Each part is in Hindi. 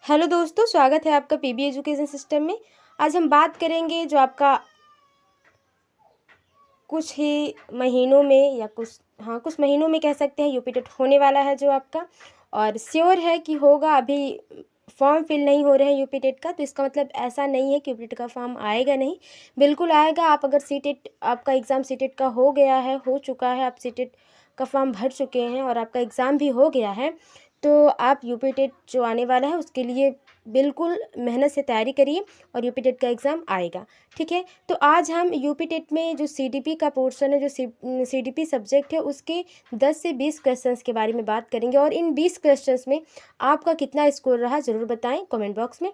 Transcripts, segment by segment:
हेलो दोस्तों, स्वागत है आपका पीबी एजुकेशन सिस्टम में। आज हम बात करेंगे जो आपका कुछ ही महीनों में या कुछ महीनों में कह सकते हैं यूपी टेट होने वाला है जो आपका, और श्योर है कि होगा। अभी फॉर्म फिल नहीं हो रहे हैं यूपी टेट का, तो इसका मतलब ऐसा नहीं है कि यूपी टेट का फॉर्म आएगा नहीं, बिल्कुल आएगा। आप अगर सी टेट आपका एग्ज़ाम सी टेट का हो गया है, हो चुका है, आप सी टेट का फॉर्म भर चुके हैं और आपका एग्ज़ाम भी हो गया है, तो आप यूपी टेट जो आने वाला है उसके लिए बिल्कुल मेहनत से तैयारी करिए और यूपी टेट का एग्ज़ाम आएगा। ठीक है, तो आज हम यूपी टेट में जो सीडीपी का पोर्शन है, जो सीडीपी सब्जेक्ट है, उसके 10 से 20 क्वेश्चंस के बारे में बात करेंगे और इन 20 क्वेश्चंस में आपका कितना स्कोर रहा ज़रूर बताएं कमेंट बॉक्स में।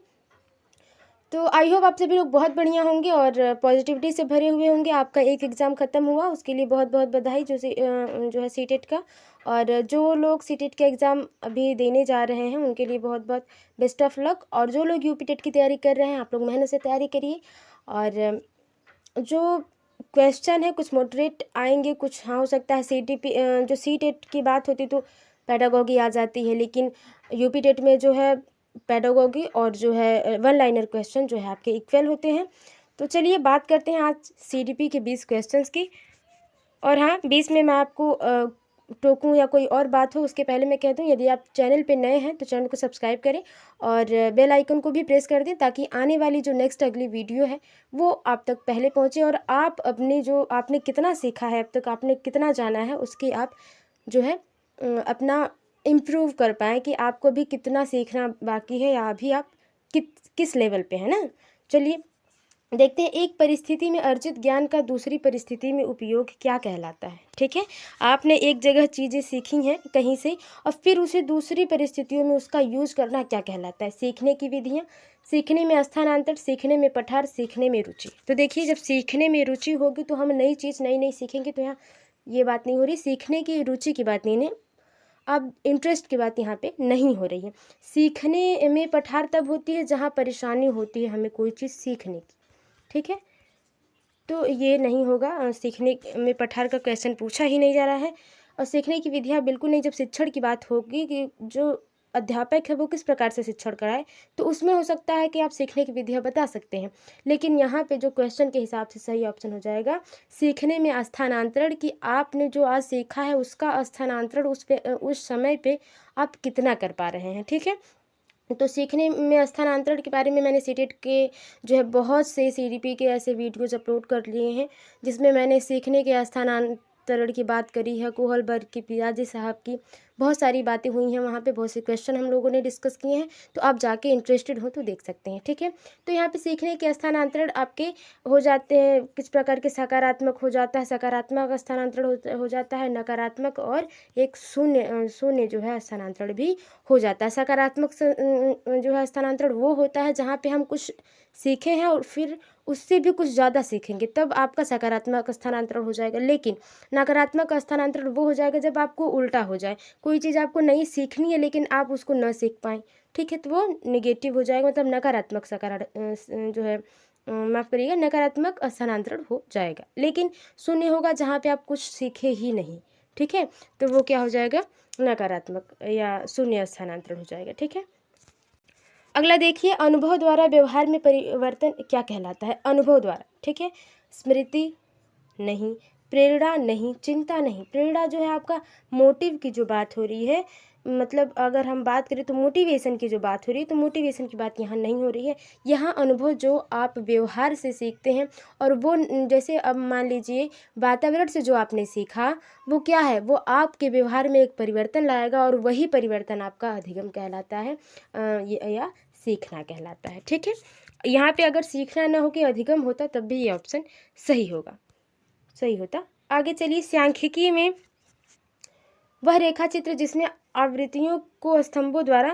तो आई होप आप सभी लोग बहुत बढ़िया होंगे और पॉजिटिविटी से भरे हुए होंगे। आपका एक एग्ज़ाम ख़त्म हुआ, उसके लिए बहुत बहुत बधाई जो है सीटेट का। और जो लोग सीटेट का एग्ज़ाम अभी देने जा रहे हैं उनके लिए बहुत बहुत बेस्ट ऑफ लक। और जो लोग यूपी टेट की तैयारी कर रहे हैं, आप लोग मेहनत से तैयारी करिए। और जो क्वेश्चन है कुछ मॉडरेट आएंगे, कुछ हाँ हो सकता है जो सी टेट की बात होती तो पेडागोगी आ जाती है, लेकिन यूपी टेट में जो है पेडागोगी और जो है वन लाइनर क्वेश्चन जो है आपके इक्वल होते हैं। तो चलिए बात करते हैं आज सीडीपी के 20 क्वेश्चंस की। और हाँ, 20 में मैं आपको टोकूं या कोई और बात हो उसके पहले मैं कह दूं, यदि आप चैनल पे नए हैं तो चैनल को सब्सक्राइब करें और बेल आइकन को भी प्रेस कर दें, ताकि आने वाली जो नेक्स्ट अगली वीडियो है वो आप तक पहले पहुंचे और आप अपने जो आपने कितना सीखा है अब तक, आपने कितना जाना है, उसकी आप जो है अपना इम्प्रूव कर पाएँ कि आपको भी कितना सीखना बाकी है या अभी आप किस लेवल पे है ना। चलिए देखते हैं, एक परिस्थिति में अर्जित ज्ञान का दूसरी परिस्थिति में उपयोग क्या कहलाता है। ठीक है, आपने एक जगह चीज़ें सीखी हैं कहीं से और फिर उसे दूसरी परिस्थितियों में उसका यूज करना क्या कहलाता है। सीखने की विधियाँ, सीखने में स्थानांतर, सीखने में पठार, सीखने में रुचि। तो देखिए, जब सीखने में रुचि होगी तो हम नई चीज़ नई नई सीखेंगे। तो यहाँ ये बात नहीं हो रही, सीखने की रुचि की बात नहीं है, अब इंटरेस्ट की बात यहाँ पे नहीं हो रही है। सीखने में पठार तब होती है जहाँ परेशानी होती है हमें कोई चीज़ सीखने की। ठीक है, तो ये नहीं होगा, सीखने में पठार का क्वेश्चन पूछा ही नहीं जा रहा है। और सीखने की विधियाँ बिल्कुल नहीं। जब शिक्षण की बात होगी कि जो अध्यापक है वो किस प्रकार से शिक्षण कराए, तो उसमें हो सकता है कि आप सीखने की विधियाँ बता सकते हैं, लेकिन यहाँ पे जो क्वेश्चन के हिसाब से सही ऑप्शन हो जाएगा सीखने में स्थानांतरण, कि आपने जो आज सीखा है उसका स्थानांतरण उस समय पे आप कितना कर पा रहे हैं। ठीक है, तो सीखने में स्थानांतरण के बारे में मैंने सीटेट के जो है बहुत से सीडीपी के ऐसे वीडियोज़ अपलोड कर लिए हैं, जिसमें मैंने सीखने के स्थानांतरण की बात करी है। कोहलबर्ग की, पियाजी साहब की, बहुत सारी बातें हुई हैं वहाँ पे, बहुत से क्वेश्चन हम लोगों ने डिस्कस किए हैं। तो आप जाके इंटरेस्टेड हो तो देख सकते हैं। ठीक है, तो यहाँ पे सीखने के स्थानांतरण आपके हो जाते हैं किस प्रकार के, सकारात्मक हो जाता है, सकारात्मक स्थानांतरण हो जाता है, नकारात्मक, और एक शून्य शून्य जो है स्थानांतरण भी हो जाता है। सकारात्मक जो है स्थानांतरण वो होता है जहाँ पे हम कुछ सीखे हैं और फिर उससे भी कुछ ज़्यादा सीखेंगे, तब आपका सकारात्मक स्थानांतरण हो जाएगा। लेकिन नकारात्मक स्थानांतरण वो हो जाएगा जब आपको उल्टा हो जाए, कोई चीज़ आपको नहीं सीखनी है लेकिन आप उसको न सीख पाएँ। ठीक है, तो वो नेगेटिव हो जाएगा, मतलब नकारात्मक जो है माफ़ करिएगा, नकारात्मक स्थानांतरण हो जाएगा। लेकिन शून्य होगा जहाँ पे आप कुछ सीखे ही नहीं। ठीक है, तो वो क्या हो जाएगा, नकारात्मक या शून्य स्थानांतरण हो जाएगा। ठीक है, अगला देखिए, अनुभव द्वारा व्यवहार में परिवर्तन क्या कहलाता है। अनुभव द्वारा, ठीक है, स्मृति नहीं, प्रेरणा नहीं, चिंता नहीं। प्रेरणा जो है आपका मोटिव की जो बात हो रही है, मतलब अगर हम बात करें तो मोटिवेशन की जो बात हो रही है, तो मोटिवेशन की बात यहाँ नहीं हो रही है। यहाँ अनुभव जो आप व्यवहार से सीखते हैं, और वो जैसे अब मान लीजिए वातावरण से जो आपने सीखा वो क्या है, वो आपके व्यवहार में एक परिवर्तन लाएगा और वही परिवर्तन आपका अधिगम कहलाता है, या सीखना कहलाता है। ठीक है, यहाँ पे अगर सीखना ना हो कि अधिगम होता तब भी ये ऑप्शन सही होता। आगे चलिए, सांख्यिकी में वह रेखा चित्र जिसमें आवृत्तियों को स्तंभों द्वारा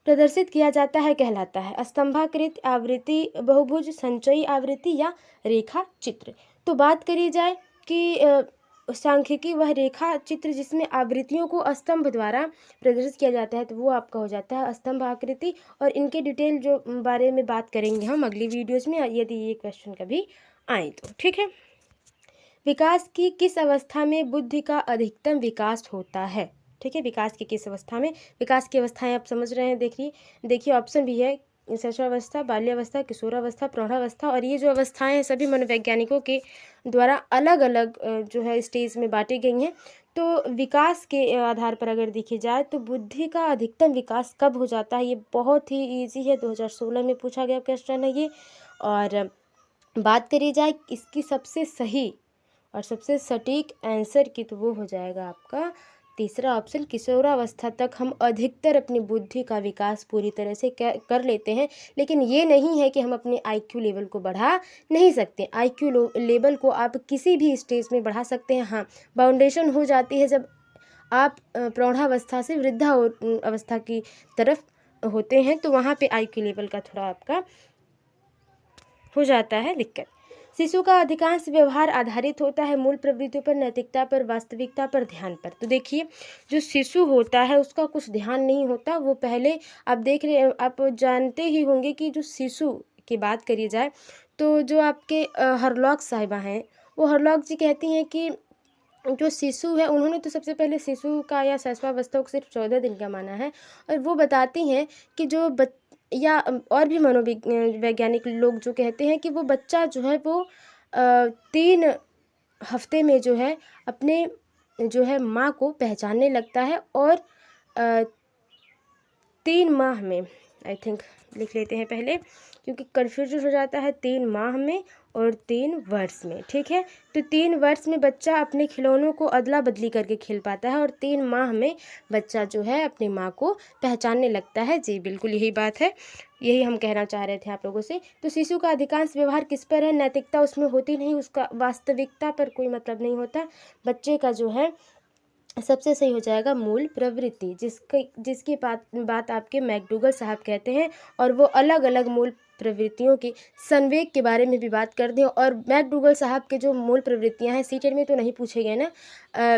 प्रदर्शित किया जाता है कहलाता है। स्तंभाकृत आवृत्ति, बहुभुज, संचयी आवृत्ति या रेखा चित्र। तो बात करी जाए कि सांख्यिकी वह रेखा चित्र जिसमें आवृत्तियों को स्तंभ द्वारा प्रदर्शित किया जाता है, तो वो आपका हो जाता है स्तंभ आकृति। और इनके डिटेल जो बारे में बात करेंगे हम अगली वीडियोज़ में, यदि ये क्वेश्चन कभी आए तो। ठीक है, विकास की किस अवस्था में बुद्धि का अधिकतम विकास होता है। ठीक है, विकास की किस अवस्था में। विकास की अवस्थाएं आप समझ रहे हैं, देखिए ऑप्शन भी है शिशुअवस्था, बाल्यावस्था, किशोरावस्था, प्रौढ़ावस्था। और ये जो अवस्थाएं हैं सभी मनोवैज्ञानिकों के द्वारा अलग अलग जो है स्टेज में बांटी गई हैं। तो विकास के आधार पर अगर देखी जाए तो बुद्धि का अधिकतम विकास कब हो जाता है, ये बहुत ही ईजी है, 2016 में पूछा गया क्वेश्चन है ये। और बात करी जाए इसकी सबसे सही और सबसे सटीक आंसर की तो वो हो जाएगा आपका तीसरा ऑप्शन, किशोरावस्था तक हम अधिकतर अपनी बुद्धि का विकास पूरी तरह से कर लेते हैं। लेकिन ये नहीं है कि हम अपने आईक्यू लेवल को बढ़ा नहीं सकते। आईक्यू लेवल को आप किसी भी स्टेज में बढ़ा सकते हैं। हाँ, बाउंडेशन हो जाती है जब आप प्रौढ़ावस्था से अवस्था की तरफ होते हैं, तो वहाँ पे आईक्यू लेवल का थोड़ा आपका हो जाता है दिक्कत। शिशु का अधिकांश व्यवहार आधारित होता है मूल प्रवृत्तियों पर, नैतिकता पर, वास्तविकता पर, ध्यान पर। तो देखिए जो शिशु होता है उसका कुछ ध्यान नहीं होता, वो पहले आप देख रहे, आप जानते ही होंगे कि जो शिशु की बात करी जाए तो जो आपके हरलॉक साहिबा हैं, वो हरलॉक जी कहती हैं कि जो शिशु है, उन्होंने तो सबसे पहले शिशु का या शैशवावस्था को सिर्फ 14 दिन का माना है। और वो बताती हैं कि जो या और भी वैज्ञानिक लोग जो कहते हैं कि वो बच्चा जो है वो 3 हफ्ते में जो है अपने जो है माँ को पहचानने लगता है। और 3 माह में, आई थिंक लिख लेते हैं पहले क्योंकि कन्फ्यूजन हो जाता है, 3 माह में और 3 वर्ष में। ठीक है, तो 3 वर्ष में बच्चा अपने खिलौनों को अदला बदली करके खेल पाता है और 3 माह में बच्चा जो है अपनी माँ को पहचानने लगता है। जी बिल्कुल यही बात है, यही हम कहना चाह रहे थे आप लोगों से। तो शिशु का अधिकांश व्यवहार किस पर है, नैतिकता उसमें होती नहीं, उसका वास्तविकता पर कोई मतलब नहीं होता। बच्चे का जो है सबसे सही हो जाएगा मूल प्रवृत्ति, जिसकी बात आपके मैकडूगल साहब कहते हैं। और वो अलग अलग मूल प्रवृत्तियों के संवेग के बारे में भी बात करते हैं। और मैकडूगल साहब के जो मूल प्रवृत्तियां हैं सीटेट में तो नहीं पूछे गए ना,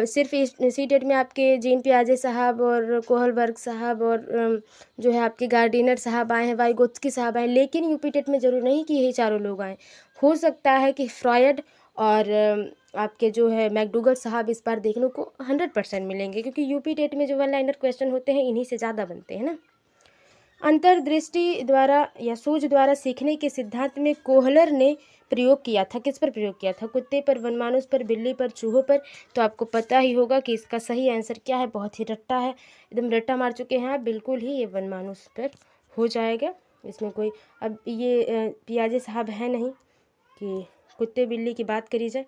सिर्फ सीटेट में आपके जीन पियाजे साहब और कोहलबर्ग साहब और जो है आपके गार्डिनर साहब आए हैं, वाइगोत्स्की साहब आए। लेकिन यूपीटेट में जरूर नहीं कि यही चारों लोग आए, हो सकता है कि फ्रॉयड और आपके जो है मैकडूगल साहब इस बार देखने को 100% मिलेंगे, क्योंकि यूपी टेट में जो वन लाइनर क्वेश्चन होते हैं इन्हीं से ज़्यादा बनते हैं ना। अंतर्दृष्टि द्वारा या सूझ द्वारा सीखने के सिद्धांत में कोहलर ने प्रयोग किया था, किस पर प्रयोग किया था, कुत्ते पर, वनमानुष पर, बिल्ली पर, चूहों पर। तो आपको पता ही होगा कि इसका सही आंसर क्या है, बहुत ही रट्टा है, एकदम रट्टा मार चुके हैं आप, बिल्कुल ही ये वनमानुष पर हो जाएगा। इसमें कोई अब ये पियाजे साहब है नहीं कि कुत्ते बिल्ली की बात करी जाए।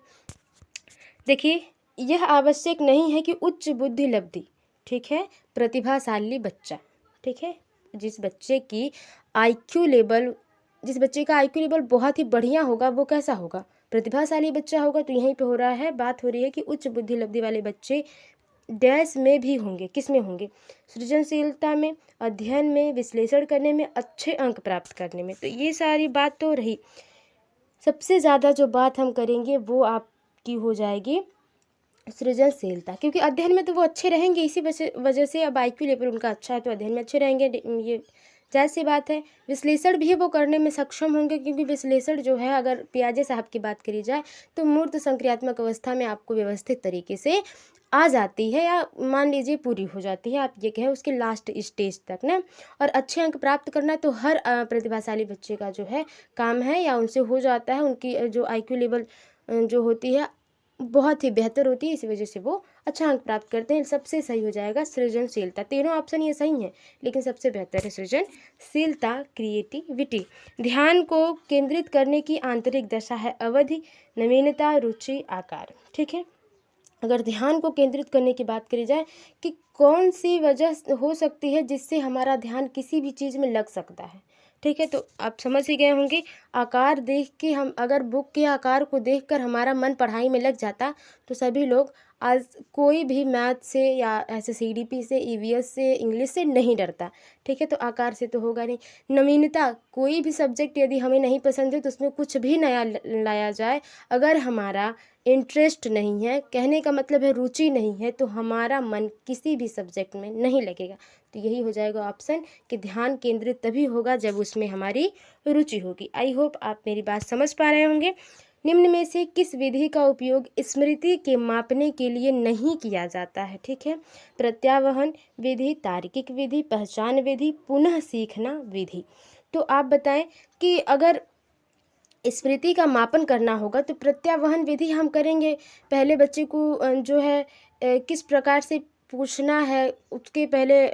देखिए यह आवश्यक नहीं है कि उच्च बुद्धि लब्धि, ठीक है, प्रतिभाशाली बच्चा, ठीक है, जिस बच्चे का आईक्यू लेवल बहुत ही बढ़िया होगा वो कैसा होगा, प्रतिभाशाली बच्चा होगा। तो यहीं पे हो रहा है, बात हो रही है कि उच्च बुद्धि लब्धि वाले बच्चे डैश में भी होंगे, किस में होंगे, सृजनशीलता में, अध्ययन में, विश्लेषण करने में, अच्छे अंक प्राप्त करने में। तो ये सारी बात तो रही। सबसे ज़्यादा जो बात हम करेंगे वो आपकी हो जाएगी सृजनशीलता, क्योंकि अध्ययन में तो वो अच्छे रहेंगे, इसी वजह से अब आईक्यू लेवल उनका अच्छा है तो अध्ययन में अच्छे रहेंगे, ये जायज़ सी बात है। विश्लेषण भी वो करने में सक्षम होंगे, क्योंकि विश्लेषण जो है, अगर पियाजे साहब की बात करी जाए तो मूर्त संक्रियात्मक अवस्था में आपको व्यवस्थित तरीके से आ जाती है, या मान लीजिए पूरी हो जाती है, आप ये कहें उसके लास्ट स्टेज तक ना। और अच्छे अंक प्राप्त करना तो हर प्रतिभाशाली बच्चे का जो है काम है, या उनसे हो जाता है। उनकी जो आईक्यू लेवल जो होती है बहुत ही बेहतर होती है, इसी वजह से वो अच्छा अंक प्राप्त करते हैं। सबसे सही हो जाएगा सृजनशीलता। तीनों ऑप्शन ये सही हैं, लेकिन सबसे बेहतर है सृजनशीलता, क्रिएटिविटी। ध्यान को केंद्रित करने की आंतरिक दशा है अवधि, नवीनता, रुचि, आकार, ठीक है। अगर ध्यान को केंद्रित करने की बात करी जाए कि कौन सी वजह हो सकती है जिससे हमारा ध्यान किसी भी चीज़ में लग सकता है, ठीक है, तो आप समझ ही गए होंगे। आकार देख के हम, अगर बुक के आकार को देखकर हमारा मन पढ़ाई में लग जाता तो सभी लोग आज कोई भी मैथ से या ऐसे सीडीपी से, ईवीएस से, इंग्लिश से नहीं डरता, ठीक है। तो आकार से तो होगा नहीं। नवीनता, कोई भी सब्जेक्ट यदि हमें नहीं पसंद है तो उसमें कुछ भी नया लाया जाए, अगर हमारा इंटरेस्ट नहीं है, कहने का मतलब है रुचि नहीं है, तो हमारा मन किसी भी सब्जेक्ट में नहीं लगेगा। तो यही हो जाएगा ऑप्शन कि ध्यान केंद्रित तभी होगा जब उसमें हमारी रुचि होगी। आई होप आप मेरी बात समझ पा रहे होंगे। निम्न में से किस विधि का उपयोग स्मृति के मापने के लिए नहीं किया जाता है? ठीक है, प्रत्यावहन विधि, तार्किक विधि, पहचान विधि, पुनः सीखना विधि। तो आप बताएं कि अगर स्मृति का मापन करना होगा तो प्रत्यावहन विधि हम करेंगे। पहले बच्चे को जो है किस प्रकार से पूछना है, उसके पहले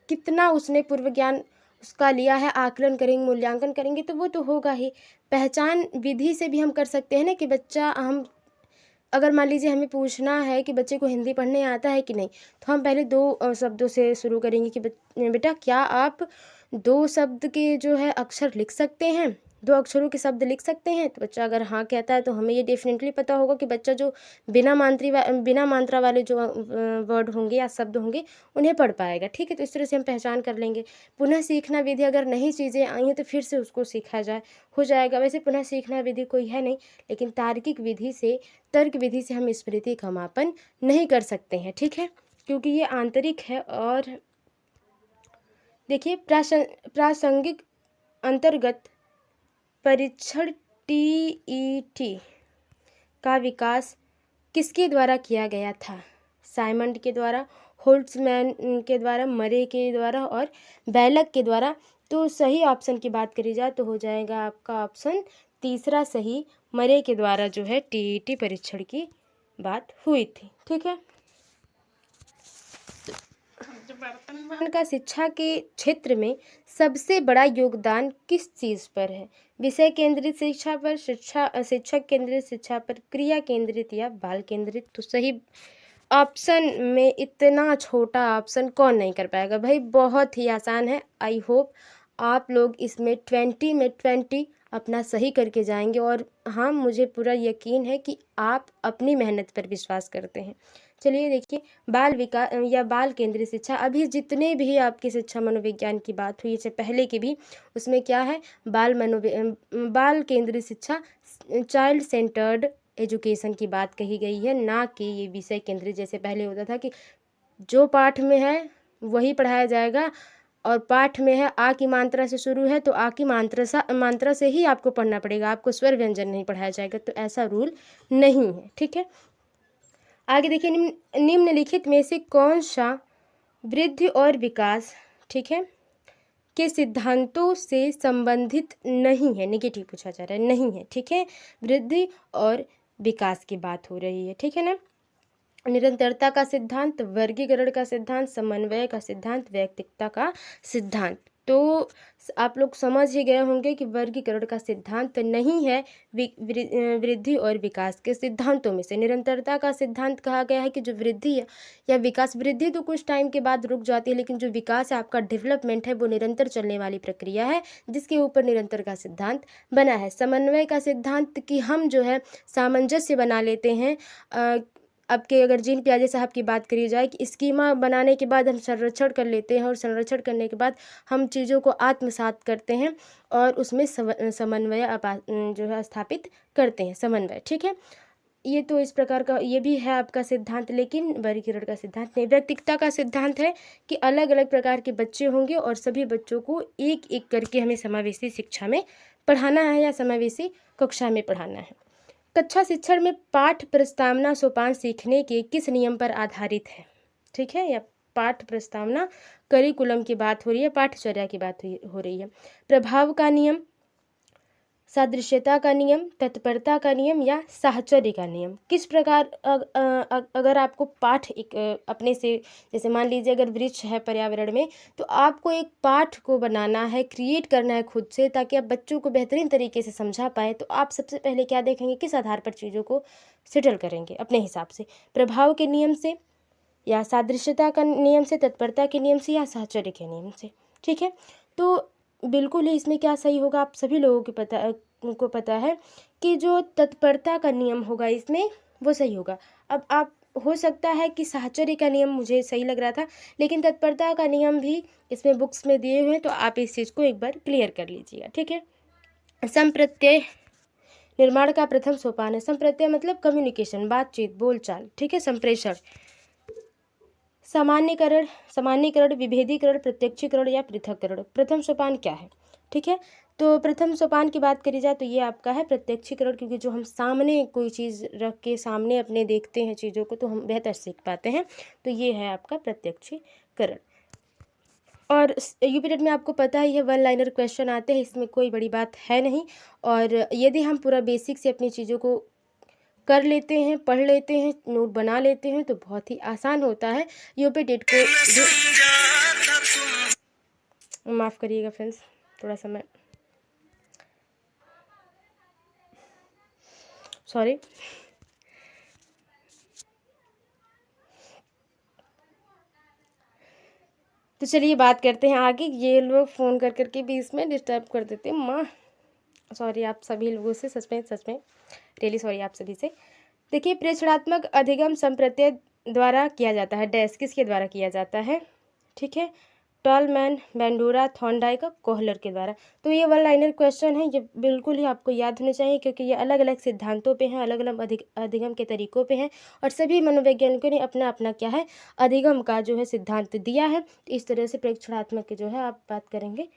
कितना उसने पूर्व ज्ञान उसका लिया है, आकलन करेंगे, मूल्यांकन करेंगे, तो वो तो होगा ही। पहचान विधि से भी हम कर सकते हैं ना कि बच्चा, हम अगर मान लीजिए हमें पूछना है कि बच्चे को हिंदी पढ़ने आता है कि नहीं, तो हम पहले दो शब्दों से शुरू करेंगे कि बेटा क्या आप दो शब्द के जो है अक्षर लिख सकते हैं, दो अक्षरों के शब्द लिख सकते हैं? तो बच्चा अगर हाँ कहता है तो हमें ये डेफिनेटली पता होगा कि बच्चा जो बिना मात्रा वाले जो वर्ड होंगे या शब्द होंगे उन्हें पढ़ पाएगा। ठीक है, तो इस तरह से हम पहचान कर लेंगे। पुनः सीखना विधि, अगर नई चीज़ें आई हैं तो फिर से उसको सीखा जाए, हो जाएगा। वैसे पुनः सीखना विधि कोई है नहीं, लेकिन तार्किक विधि से, तर्क विधि से हम स्मृति का मापन नहीं कर सकते हैं। ठीक है, क्योंकि ये आंतरिक है। और देखिए, प्रासंगिक अंतर्गत परीक्षण टीईटी का विकास किसके द्वारा किया गया था? साइमंड के द्वारा, होल्ट्जमैन के द्वारा, मरे के द्वारा और बैलक के द्वारा। तो सही ऑप्शन की बात करी जाए तो हो जाएगा आपका ऑप्शन तीसरा सही, मरे के द्वारा जो है टीईटी परीक्षण की बात हुई थी। ठीक है, वर्तमान का शिक्षा के क्षेत्र में सबसे बड़ा योगदान किस चीज़ पर है? विषय केंद्रित शिक्षा पर, शिक्षक केंद्रित शिक्षा पर, क्रिया केंद्रित या बाल केंद्रित? तो सही ऑप्शन में इतना छोटा ऑप्शन कौन नहीं कर पाएगा भाई, बहुत ही आसान है। आई होप आप लोग इसमें 20 में 20 अपना सही करके जाएंगे। और हाँ, मुझे पूरा यकीन है कि आप अपनी मेहनत पर विश्वास करते हैं। चलिए देखिए, बाल विकास या बाल केंद्रित शिक्षा, अभी जितने भी आपकी शिक्षा मनोविज्ञान की बात हुई इससे पहले की भी, उसमें क्या है, बाल केंद्रित शिक्षा, चाइल्ड सेंटर्ड एजुकेशन की बात कही गई है, ना कि ये विषय केंद्रित जैसे पहले होता था कि जो पाठ में है वही पढ़ाया जाएगा, और पाठ में है आ की मात्रा से शुरू है तो आ की मात्रा से ही आपको पढ़ना पड़ेगा, आपको स्वर व्यंजन नहीं पढ़ाया जाएगा। तो ऐसा रूल नहीं है। ठीक है, आगे देखिए, निम्नलिखित में से कौन सा वृद्धि और विकास, ठीक है, के सिद्धांतों से संबंधित नहीं है? नेगेटिव पूछा जा रहा है, नहीं है। ठीक है, वृद्धि और विकास की बात हो रही है। ठीक है ना, निरंतरता का सिद्धांत, वर्गीकरण का सिद्धांत, समन्वय का सिद्धांत, वैयक्तिकता का सिद्धांत। तो आप लोग समझ ही गए होंगे कि वर्गीकरण का सिद्धांत नहीं है वृद्धि और विकास के सिद्धांतों में से। निरंतरता का सिद्धांत कहा गया है कि जो वृद्धि है या विकास, वृद्धि तो कुछ टाइम के बाद रुक जाती है, लेकिन जो विकास है, आपका डेवलपमेंट है, वो निरंतर चलने वाली प्रक्रिया है, जिसके ऊपर निरंतर का सिद्धांत बना है। समन्वय का सिद्धांत कि हम जो है सामंजस्य बना लेते हैं। आपके अगर जीन पियाजे साहब की बात करी जाए कि स्कीमा बनाने के बाद हम संरक्षण कर लेते हैं, और संरक्षण करने के बाद हम चीज़ों को आत्मसात करते हैं और उसमें समन्वय जो है स्थापित करते हैं, समन्वय। ठीक है, ये तो इस प्रकार का ये भी है आपका सिद्धांत, लेकिन वर्गीकरण का सिद्धांत नहीं। व्यक्तिगता का सिद्धांत है कि अलग अलग प्रकार के बच्चे होंगे और सभी बच्चों को एक एक करके हमें समावेशी शिक्षा में पढ़ाना है या समावेशी कक्षा में पढ़ाना है। कक्षा शिक्षण में पाठ प्रस्तावना सोपान सीखने के किस नियम पर आधारित है? ठीक है, या पाठ प्रस्तावना करिकुलम की बात हो रही है, पाठचर्या की बात हो रही है। प्रभाव का नियम, सादृश्यता का नियम, तत्परता का नियम या साहचर्य का नियम? किस प्रकार अगर आपको पाठ एक अपने से, जैसे मान लीजिए अगर वृक्ष है पर्यावरण में, तो आपको एक पाठ को बनाना है, क्रिएट करना है खुद से, ताकि आप बच्चों को बेहतरीन तरीके से समझा पाए। तो आप सबसे पहले क्या देखेंगे, किस आधार पर चीज़ों को सेटल करेंगे अपने हिसाब से? प्रभाव के नियम से, या सादृश्यता का नियम से, तत्परता के नियम से, या साहचर्य के नियम से? ठीक है, तो बिल्कुल ही इसमें क्या सही होगा, आप सभी लोगों को पता है कि जो तत्परता का नियम होगा इसमें वो सही होगा। अब आप, हो सकता है कि साहचर्य का नियम मुझे सही लग रहा था, लेकिन तत्परता का नियम भी इसमें बुक्स में दिए हुए हैं, तो आप इस चीज़ को एक बार क्लियर कर लीजिएगा। ठीक है, संप्रत्यय निर्माण का प्रथम सोपान है। संप्रत्यय मतलब कम्युनिकेशन, बातचीत, बोलचाल। ठीक है, संप्रेषण। सामान्यीकरण, विभेदीकरण, प्रत्यक्षीकरण या पृथक्करण? प्रथम सोपान क्या है? ठीक है। तो प्रथम सोपान की बात करी जाए तो ये आपका है प्रत्यक्षीकरण, क्योंकि जो हम सामने कोई चीज़ रख के सामने अपने देखते हैं चीज़ों को तो हम बेहतर सीख पाते हैं, तो ये है आपका प्रत्यक्षीकरण। और यूपीटेट में आपको पता ही है वन लाइनर क्वेश्चन आते हैं, इसमें कोई बड़ी बात है नहीं। और यदि हम पूरा बेसिक से अपनी चीज़ों को कर लेते हैं, पढ़ लेते हैं, नोट बना लेते हैं तो बहुत ही आसान होता है यूपीटेट को। माफ़ करिएगा फ्रेंड्स, थोड़ा सा मैं सॉरी। तो चलिए बात करते हैं आगे। ये लोग फ़ोन कर करके भी इसमें डिस्टर्ब कर देते हैं माँ। सॉरी आप सभी लोगों से, सच में रियली सॉरी आप सभी से। देखिए, प्रेक्षणात्मक अधिगम संप्रत्यय द्वारा किया जाता है। डैश किसके द्वारा किया जाता है? ठीक है, टॉलमैन, बेंडूरा, थॉर्नडाइक, कोहलर के द्वारा। तो ये वन लाइनर क्वेश्चन है, ये बिल्कुल ही आपको याद होने चाहिए, क्योंकि ये अलग अलग सिद्धांतों पे हैं, अलग अलग अधिगम के तरीकों पे हैं, और सभी मनोवैज्ञानिकों ने अपना अपना क्या है अधिगम का जो है सिद्धांत दिया है। तो इस तरह से प्रेक्षणात्मक के जो है आप बात करेंगे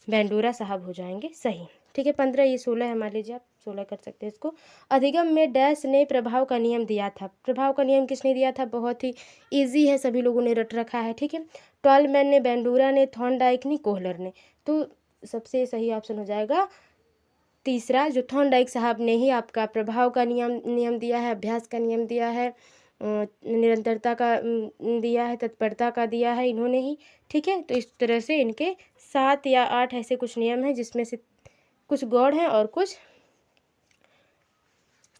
बेंडूरा साहब हो जाएंगे सही। ठीक है, 15 ये 16 है, मान लीजिए आप 16 कर सकते हैं इसको। अधिगम में डैश ने प्रभाव का नियम दिया था। प्रभाव का नियम किसने दिया था? बहुत ही ईजी है, सभी लोगों ने रट रखा है। ठीक है, टॉलमैन ने, बेंडूरा ने, थॉर्नडाइक ने, कोहलर ने। तो सबसे सही ऑप्शन हो जाएगा तीसरा, जो थॉर्नडाइक साहब ने ही आपका प्रभाव का नियम दिया है, अभ्यास का नियम दिया है, निरंतरता का दिया है, तत्परता का दिया है, इन्होंने ही। ठीक है, तो इस तरह से इनके 7 या 8 ऐसे कुछ नियम हैं, जिसमें से कुछ गौड़ हैं और कुछ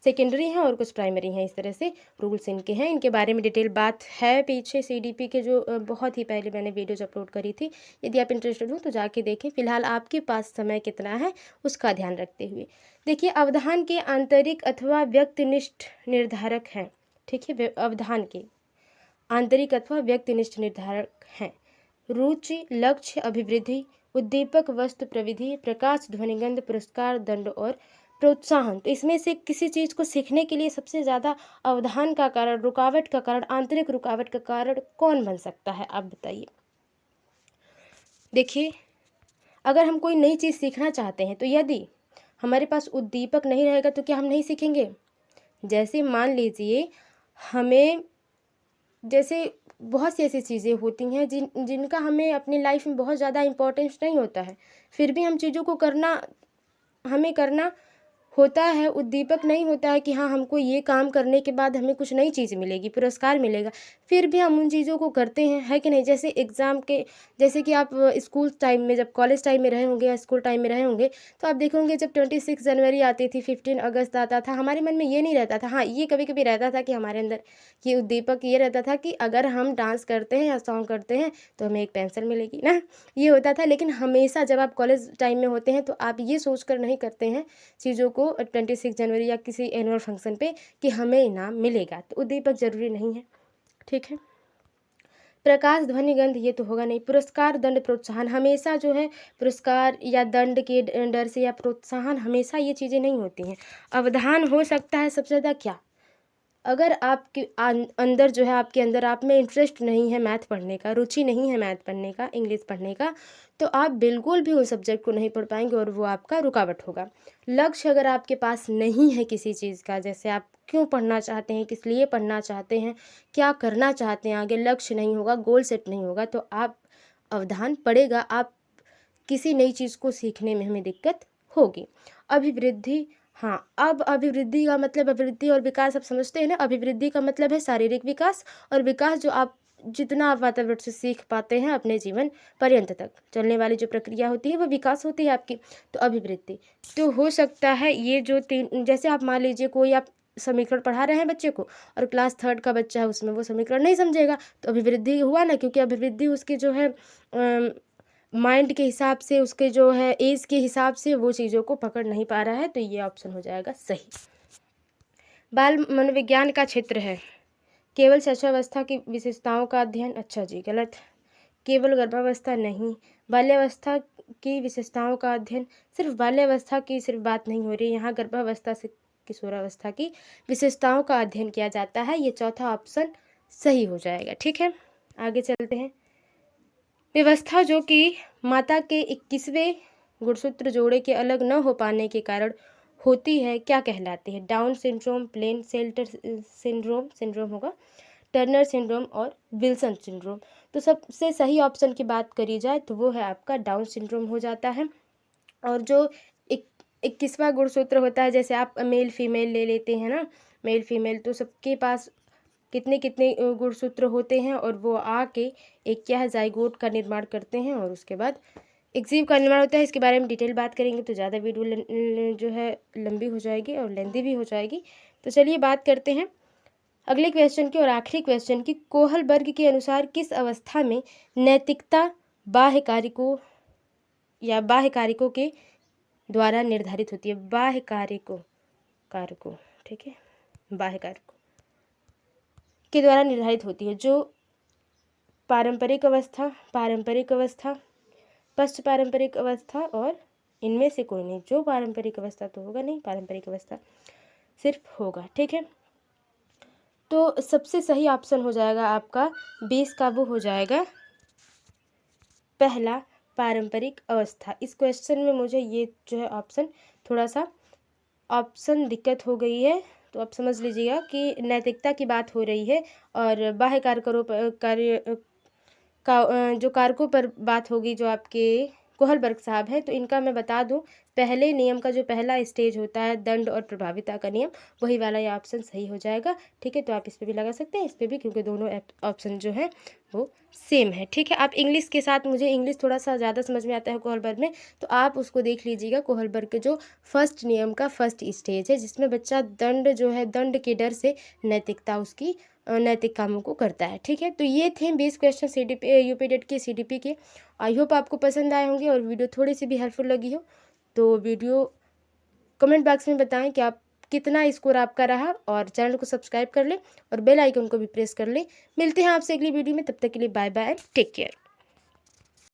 सेकेंडरी हैं और कुछ प्राइमरी हैं। इस तरह से रूल्स इनके हैं। इनके बारे में डिटेल बात है पीछे सीडीपी के जो बहुत ही पहले मैंने वीडियोज अपलोड करी थी। यदि आप इंटरेस्टेड हो तो जाके देखें। फिलहाल आपके पास समय कितना है उसका ध्यान रखते हुए देखिए, अवधान के आंतरिक अथवा व्यक्तिनिष्ठ निर्धारक हैं। ठीक है, अवधान के आंतरिक अथवा व्यक्तिनिष्ठ निर्धारक हैं। रुचि, लक्ष्य, अभिवृद्धि, उद्दीपक, वस्तु, प्रविधि, प्रकाश, ध्वनिगंध, पुरस्कार, दंड और प्रोत्साहन। तो इसमें से किसी चीज़ को सीखने के लिए सबसे ज़्यादा अवधान का कारण, रुकावट का कारण, आंतरिक रुकावट का कारण कौन बन सकता है, आप बताइए। देखिए, अगर हम कोई नई चीज़ सीखना चाहते हैं तो यदि हमारे पास उद्दीपक नहीं रहेगा तो क्या हम नहीं सीखेंगे? जैसे मान लीजिए हमें, जैसे बहुत सी ऐसी चीज़ें होती हैं जिनका हमें अपनी लाइफ में बहुत ज़्यादा इम्पोर्टेंस नहीं होता है, फिर भी हम चीज़ों को हमें करना होता है। उद्दीपक नहीं होता है कि हाँ, हमको ये काम करने के बाद हमें कुछ नई चीज़ मिलेगी, पुरस्कार मिलेगा, फिर भी हम उन चीज़ों को करते हैं, है कि नहीं? जैसे एग्ज़ाम के, जैसे कि आप स्कूल टाइम में, जब कॉलेज टाइम में रहे होंगे या स्कूल टाइम में रहे होंगे, तो आप देखोगे जब 26 जनवरी आती थी, 15 अगस्त आता था, हमारे मन में ये नहीं रहता था। हाँ, ये कभी कभी रहता था कि हमारे अंदर ये उद्दीपक ये रहता था कि अगर हम डांस करते हैं या सॉन्ग करते हैं तो हमें एक पेंसिल मिलेगी ना, ये होता था। लेकिन हमेशा जब आप कॉलेज टाइम में होते हैं तो आप ये सोच कर नहीं करते हैं चीज़ों को 26 जनवरी या किसी एनुअल फंक्शन पे कि हमें इनाम मिलेगा, तो उद्दीपक जरूरी नहीं है। ठीक है, प्रकाश, ध्वनि, गंध ये तो होगा नहीं। पुरस्कार, दंड, प्रोत्साहन, हमेशा जो है पुरस्कार या दंड के डर से या प्रोत्साहन, हमेशा ये चीज़ें नहीं होती हैं। अवधान हो सकता है सबसे ज़्यादा क्या, अगर आपके अंदर जो है, आपके अंदर आप में इंटरेस्ट नहीं है मैथ पढ़ने का, रुचि नहीं है मैथ पढ़ने का, इंग्लिश पढ़ने का, तो आप बिल्कुल भी उस सब्जेक्ट को नहीं पढ़ पाएंगे और वो आपका रुकावट होगा। लक्ष्य अगर आपके पास नहीं है किसी चीज़ का, जैसे आप क्यों पढ़ना चाहते हैं, किस लिए पढ़ना चाहते हैं, क्या करना चाहते हैं आगे, लक्ष्य नहीं होगा, गोल सेट नहीं होगा, तो आप अवधान पड़ेगा, आप किसी नई चीज़ को सीखने में हमें दिक्कत होगी। अभिवृद्धि, हाँ, अब अभिवृद्धि का मतलब, अभिवृद्धि और विकास आप समझते हैं ना। अभिवृद्धि का मतलब है शारीरिक विकास, और विकास जो आप जितना आप वातावरण से सीख पाते हैं अपने जीवन पर्यंत तक चलने वाली जो प्रक्रिया होती है वो विकास होती है आपकी। तो अभिवृद्धि तो हो सकता है ये जो तीन, जैसे आप मान लीजिए कोई आप समीकरण पढ़ा रहे हैं बच्चे को और क्लास 3 का बच्चा है, उसमें वो समीकरण नहीं समझेगा, तो अभिवृद्धि हुआ ना, क्योंकि अभिवृद्धि उसकी जो है माइंड के हिसाब से, उसके जो है एज के हिसाब से वो चीज़ों को पकड़ नहीं पा रहा है, तो ये ऑप्शन हो जाएगा सही। बाल मनोविज्ञान का क्षेत्र है, केवल शिशुअवस्था की विशेषताओं का अध्ययन। अच्छा जी, गलत। केवल गर्भावस्था नहीं, बाल्यावस्था की विशेषताओं का अध्ययन। सिर्फ बाल्यावस्था की सिर्फ बात नहीं हो रही यहाँ, गर्भावस्था से किशोरावस्था की विशेषताओं का अध्ययन किया जाता है। ये चौथा ऑप्शन सही हो जाएगा। ठीक है, आगे चलते हैं। व्यवस्था जो कि माता के 21वें गुणसूत्र जोड़े के अलग न हो पाने के कारण होती है क्या कहलाती है? Down syndrome, Klinefelter syndrome होगा, टर्नर सिंड्रोम और विल्सन सिंड्रोम। तो सबसे सही ऑप्शन की बात करी जाए तो वो है आपका डाउन सिंड्रोम हो जाता है। और जो 21वां गुणसूत्र होता है, जैसे आप मेल फीमेल ले लेते हैं ना, मेल फीमेल, तो सबके पास कितने कितने गुणसूत्र होते हैं और वो आके एक क्या है, जाइगोट का निर्माण करते हैं और उसके बाद एक जीव का निर्माण होता है। इसके बारे में डिटेल बात करेंगे तो ज़्यादा वीडियो जो है लंबी हो जाएगी और लेंदी भी हो जाएगी। तो चलिए बात करते हैं अगले क्वेश्चन की और आखिरी क्वेश्चन की। कोहलबर्ग के अनुसार किस अवस्था में नैतिकता बाह्य कारकों के द्वारा निर्धारित होती है? बाह्य कारकों, ठीक है, बाह्य कारकों के द्वारा निर्धारित होती है। जो पारंपरिक अवस्था, पश्च पारंपरिक अवस्था और इनमें से कोई नहीं। जो पारंपरिक अवस्था तो होगा नहीं, पारंपरिक अवस्था सिर्फ होगा, ठीक है। तो सबसे सही ऑप्शन हो जाएगा आपका 20 का, वो हो जाएगा पहला, पारंपरिक अवस्था। इस क्वेश्चन में मुझे ये जो है ऑप्शन, थोड़ा सा ऑप्शन दिक्कत हो गई है, तो आप समझ लीजिएगा कि नैतिकता की बात हो रही है और बाह्य जो कारकों पर बात होगी, जो आपके कोहलबर्ग साहब हैं। तो इनका मैं बता दूं, पहले नियम का जो पहला स्टेज होता है, दंड और प्रभाविता का नियम, वही वाला ये ऑप्शन सही हो जाएगा, ठीक है। तो आप इस पर भी लगा सकते हैं, इस पर भी, क्योंकि दोनों ऑप्शन जो है वो सेम है, ठीक है। आप इंग्लिश के साथ, मुझे इंग्लिश थोड़ा सा ज़्यादा समझ में आता है कोहलबर्ग में, तो आप उसको देख लीजिएगा। कोहलबर्ग के जो फर्स्ट नियम का फर्स्ट स्टेज है, जिसमें बच्चा दंड जो है, दंड के डर से नैतिकता उसकी नैतिक कामों को करता है, ठीक है। तो ये थे 20 क्वेश्चन यूपीटेट के CDP के। आई होप आपको पसंद आए होंगे और वीडियो थोड़ी सी भी हेल्पफुल लगी हो तो वीडियो कमेंट बॉक्स में बताएं कि आप कितना स्कोर आपका रहा, और चैनल को सब्सक्राइब कर लें और बेल आइकन को भी प्रेस कर लें। मिलते हैं आपसे अगली वीडियो में, तब तक के लिए बाय बाय, टेक केयर।